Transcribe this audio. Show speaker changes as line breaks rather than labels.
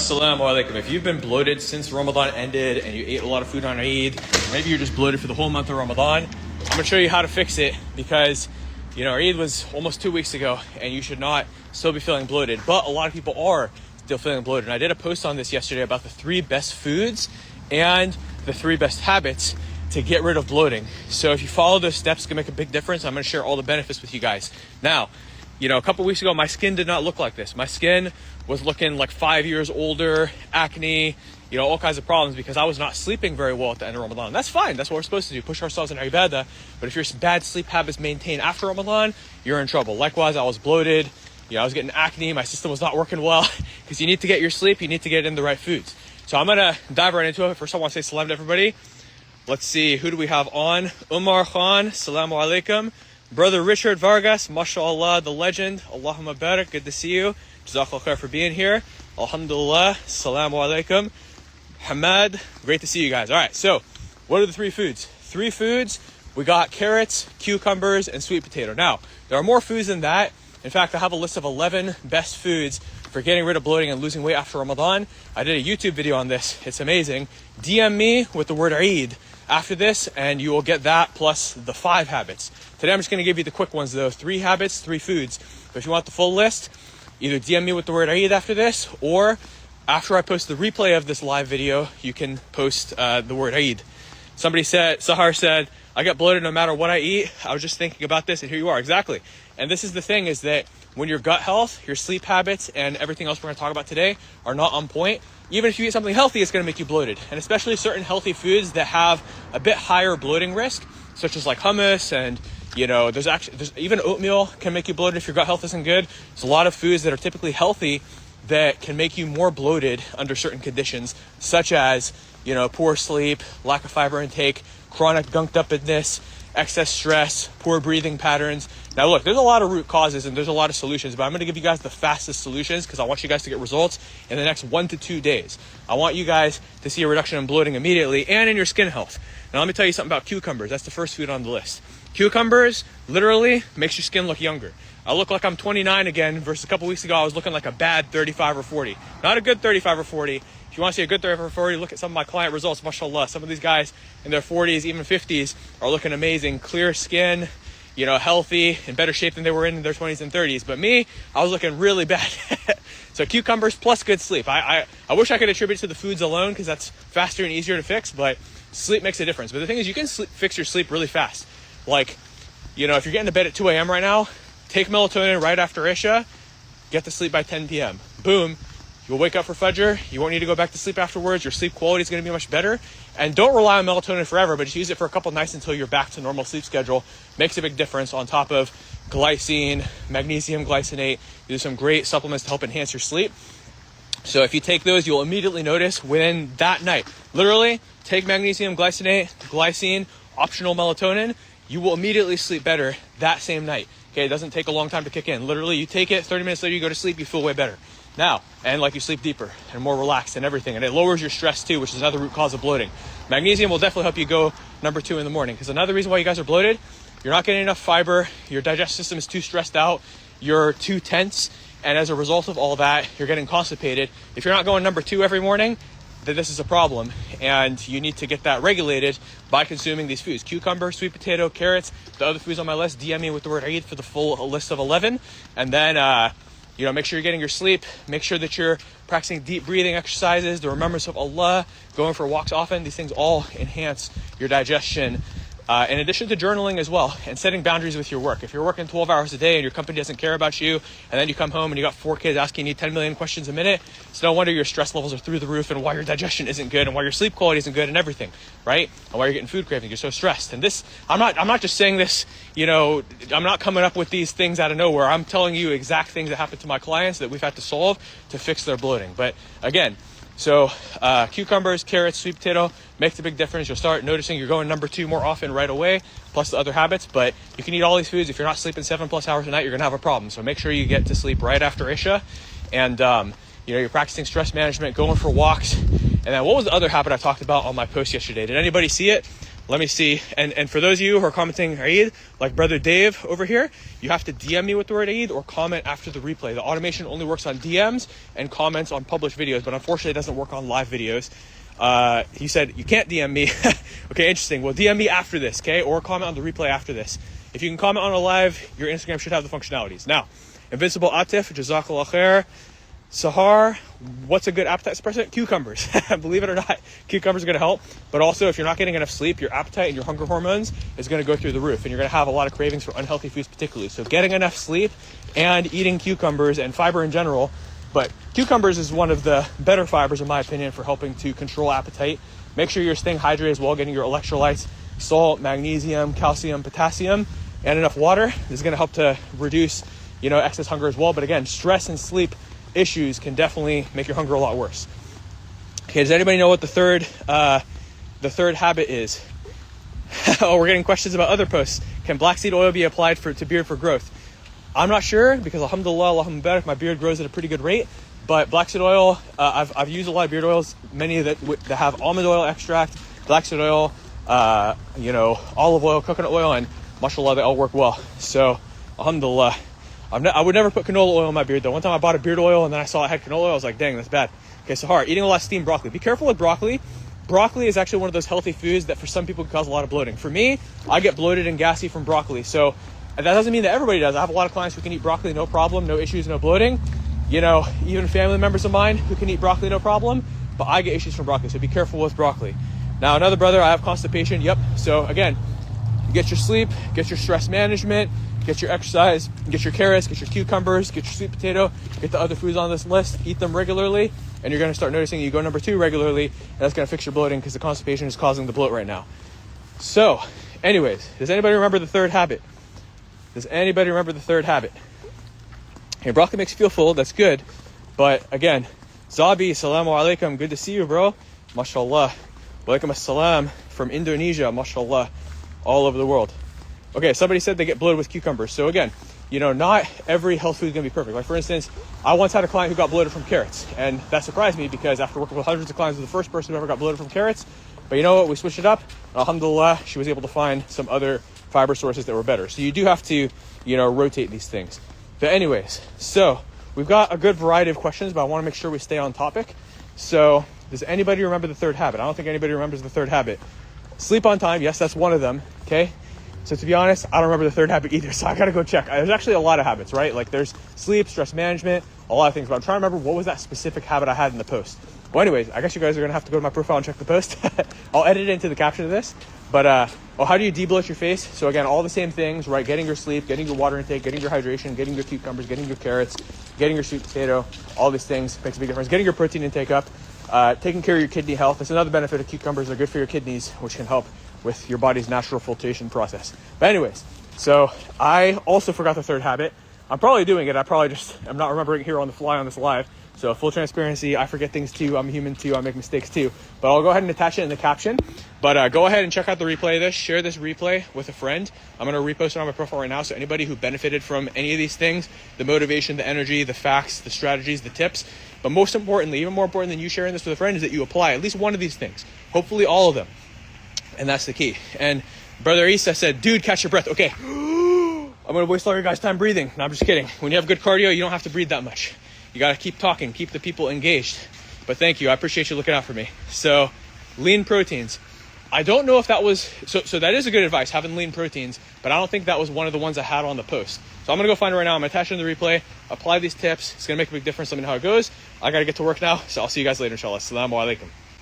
Assalamu alaikum. If you've been bloated since Ramadan ended and you ate a lot of food on Eid, maybe you're just bloated for the whole month of Ramadan, I'm going to show you how to fix it because, our Eid was almost 2 weeks ago and you should not still be feeling bloated. But a lot of people are still feeling bloated. And I did a post on this yesterday about the 3 best foods and the 3 best habits to get rid of bloating. So if you follow those steps, it's going to make a big difference. I'm going to share all the benefits with you guys. Now, a couple weeks ago, my skin did not look like this. My skin was looking like 5 years older, acne, all kinds of problems because I was not sleeping very well at the end of Ramadan. That's fine. That's what we're supposed to do, push ourselves in ibadah. But if your bad sleep habits maintain after Ramadan, you're in trouble. Likewise, I was bloated. I was getting acne. My system was not working well because you need to get your sleep. You need to get in the right foods. So I'm going to dive right into it. First, I want to say salam to everybody. Let's see. Who do we have on? Umar Khan. Salamu alaikum. Brother Richard Vargas, mashallah, the legend. Allahumma barak, good to see you. Jazakallah khair for being here. Alhamdulillah, salamu alaikum. Hamad, great to see you guys. All right, so what are the 3 foods? 3 foods, we got carrots, cucumbers, and sweet potato. Now, there are more foods than that. In fact, I have a list of 11 best foods for getting rid of bloating and losing weight after Ramadan. I did a YouTube video on this. It's amazing. DM me with the word Eid after this, and you will get that plus the 5 habits. Today, I'm just going to give you the quick ones, though. 3 habits, 3 foods. But if you want the full list, either DM me with the word Eid after this, or after I post the replay of this live video, you can post the word Eid. Sahar said, I get bloated no matter what I eat. I was just thinking about this, and here you are. Exactly. And this is the thing, is that when your gut health, your sleep habits, and everything else we're going to talk about today are not on point, even if you eat something healthy, it's going to make you bloated. And especially certain healthy foods that have a bit higher bloating risk, such as like hummus and there's even oatmeal can make you bloated if your gut health isn't good. There's a lot of foods that are typically healthy that can make you more bloated under certain conditions, such as, poor sleep, lack of fiber intake, chronic gunked upness, excess stress, poor breathing patterns. Now look, there's a lot of root causes and there's a lot of solutions, but I'm going to give you guys the fastest solutions because I want you guys to get results in the next 1 to 2 days. I want you guys to see a reduction in bloating immediately and in your skin health. Now let me tell you something about cucumbers. That's the first food on the list. Cucumbers literally makes your skin look younger. I look like I'm 29 again versus a couple weeks ago I was looking like a bad 35 or 40. Not a good 35 or 40. If you want to see a good 35 or 40, look at some of my client results, mashallah. Some of these guys in their 40s, even 50s are looking amazing. Clear skin, healthy, in better shape than they were in their 20s and 30s. But me, I was looking really bad. So cucumbers plus good sleep. I wish I could attribute it to the foods alone because that's faster and easier to fix, but sleep makes a difference. But the thing is, you can fix your sleep really fast. Like, if you're getting to bed at 2 a.m. right now, take melatonin right after Isha, get to sleep by 10 p.m. Boom. You'll wake up for Fajr. You won't need to go back to sleep afterwards. Your sleep quality is going to be much better. And don't rely on melatonin forever, but just use it for a couple nights until you're back to normal sleep schedule. Makes a big difference on top of glycine, magnesium glycinate. There's some great supplements to help enhance your sleep. So if you take those, you'll immediately notice within that night. Literally, take magnesium glycinate, glycine, optional melatonin. You will immediately sleep better that same night. Okay, it doesn't take a long time to kick in. Literally, you take it, 30 minutes later, you go to sleep, you feel way better. Now, and like you sleep deeper and more relaxed and everything. And it lowers your stress too, which is another root cause of bloating. Magnesium will definitely help you go number 2 in the morning. Because another reason why you guys are bloated, you're not getting enough fiber, your digestive system is too stressed out, you're too tense, and as a result of all that, you're getting constipated. If you're not going number 2 every morning, then this is a problem, and you need to get that regulated by consuming these foods. Cucumber, sweet potato, carrots, the other foods on my list. DM me with the word Eid for the full list of 11. And then, make sure you're getting your sleep. Make sure that you're practicing deep breathing exercises, the remembrance of Allah, going for walks often. These things all enhance your digestion. In addition to journaling as well, and setting boundaries with your work. If you're working 12 hours a day and your company doesn't care about you, and then you come home and you got 4 kids asking you 10 million questions a minute, it's no wonder your stress levels are through the roof and why your digestion isn't good and why your sleep quality isn't good and everything, right? And why you're getting food cravings, you're so stressed. And this, I'm not just saying this, I'm not coming up with these things out of nowhere. I'm telling you exact things that happen to my clients that we've had to solve to fix their bloating. But again, so cucumbers, carrots, sweet potato makes a big difference. You'll start noticing you're going number 2 more often right away, plus the other habits. But you can eat all these foods. If you're not sleeping 7+ hours a night, you're going to have a problem. So make sure you get to sleep right after Isha. And, you're practicing stress management, going for walks. And then what was the other habit I talked about on my post yesterday? Did anybody see it? Let me see. And for those of you who are commenting Eid, like brother Dave over here, you have to DM me with the word Eid or comment after the replay. The automation only works on DMs and comments on published videos, but unfortunately it doesn't work on live videos. He said, you can't DM me. Okay, interesting. Well, DM me after this, okay? Or comment on the replay after this. If you can comment on a live, your Instagram should have the functionalities. Now, Invincible Atif, Jazakallah Khair. Sahar, what's a good appetite suppressant? Cucumbers. Believe it or not, cucumbers are going to help. But also, if you're not getting enough sleep, your appetite and your hunger hormones is going to go through the roof. And you're going to have a lot of cravings for unhealthy foods particularly. So getting enough sleep and eating cucumbers and fiber in general. But cucumbers is one of the better fibers, in my opinion, for helping to control appetite. Make sure you're staying hydrated as well, getting your electrolytes, salt, magnesium, calcium, potassium, and enough water. This is going to help to reduce, excess hunger as well. But again, stress and sleep issues can definitely make your hunger a lot worse. Okay, does anybody know what the third habit is? Oh, we're getting questions about other posts. Can black seed oil be applied to beard for growth? I'm not sure because alhamdulillah, my beard grows at a pretty good rate. But black seed oil, I've used a lot of beard oils, many that have almond oil extract, black seed oil, olive oil, coconut oil, and mashallah, they all work well. So alhamdulillah. I would never put canola oil in my beard though. One time I bought a beard oil and then I saw it had canola oil. I was like, dang, that's bad. Okay, Sahar, eating a lot of steamed broccoli. Be careful with broccoli. Broccoli is actually one of those healthy foods that for some people can cause a lot of bloating. For me, I get bloated and gassy from broccoli. So that doesn't mean that everybody does. I have a lot of clients who can eat broccoli, no problem, no issues, no bloating. Even family members of mine who can eat broccoli, no problem. But I get issues from broccoli, so be careful with broccoli. Now, another brother, I have constipation. Yep. So again, get your sleep, get your stress management, get your exercise, get your carrots, get your cucumbers, get your sweet potato, get the other foods on this list, eat them regularly, and you're going to start noticing you go number 2 regularly, and that's going to fix your bloating because the constipation is causing the bloat right now. So, anyways, does anybody remember the third habit? Okay, broccoli makes you feel full, that's good, but again, Zabi, assalamu alaikum, good to see you, bro. Mashallah. Walaikum assalam from Indonesia, mashallah, all over the world. Okay, somebody said they get bloated with cucumbers. So again, not every health food is going to be perfect. Like for instance, I once had a client who got bloated from carrots. And that surprised me because after working with hundreds of clients, I was the first person who ever got bloated from carrots. But you know what? We switched it up. Alhamdulillah, she was able to find some other fiber sources that were better. So you do have to, rotate these things. But anyways, so we've got a good variety of questions, but I want to make sure we stay on topic. So does anybody remember the third habit? I don't think anybody remembers the third habit. Sleep on time. Yes, that's one of them. Okay. So to be honest, I don't remember the third habit either, so I gotta go check. There's actually a lot of habits, right? Like there's sleep, stress management, a lot of things, but I'm trying to remember what was that specific habit I had in the post. Well, anyways, I guess you guys are gonna have to go to my profile and check the post. I'll edit it into the caption of this. But, how do you debloat your face? So again, all the same things, right? Getting your sleep, getting your water intake, getting your hydration, getting your cucumbers, getting your carrots, getting your sweet potato, all these things makes a big difference. Getting your protein intake up, taking care of your kidney health. That's another benefit of cucumbers. They're good for your kidneys, which can help with your body's natural filtration process. But anyways, so I also forgot the third habit. I'm probably doing it. I'm not remembering it here on the fly on this live. So full transparency, I forget things too. I'm human too. I make mistakes too. But I'll go ahead and attach it in the caption. But go ahead and check out the replay of this. Share this replay with a friend. I'm going to repost it on my profile right now. So anybody who benefited from any of these things, the motivation, the energy, the facts, the strategies, the tips, but most importantly, even more important than you sharing this with a friend is that you apply at least one of these things. Hopefully all of them. And that's the key. And Brother Isa said, dude, catch your breath. Okay. I'm going to waste all your guys' time breathing. No, I'm just kidding. When you have good cardio, you don't have to breathe that much. You got to keep talking, keep the people engaged. But thank you. I appreciate you looking out for me. So lean proteins. I don't know if that was, so that is a good advice, having lean proteins, but I don't think that was one of the ones I had on the post. So I'm going to go find it right now. I'm going to attach it in the replay, apply these tips. It's going to make a big difference. Let me know how it goes. I got to get to work now. So I'll see you guys later, inshallah. Assalamu alaikum.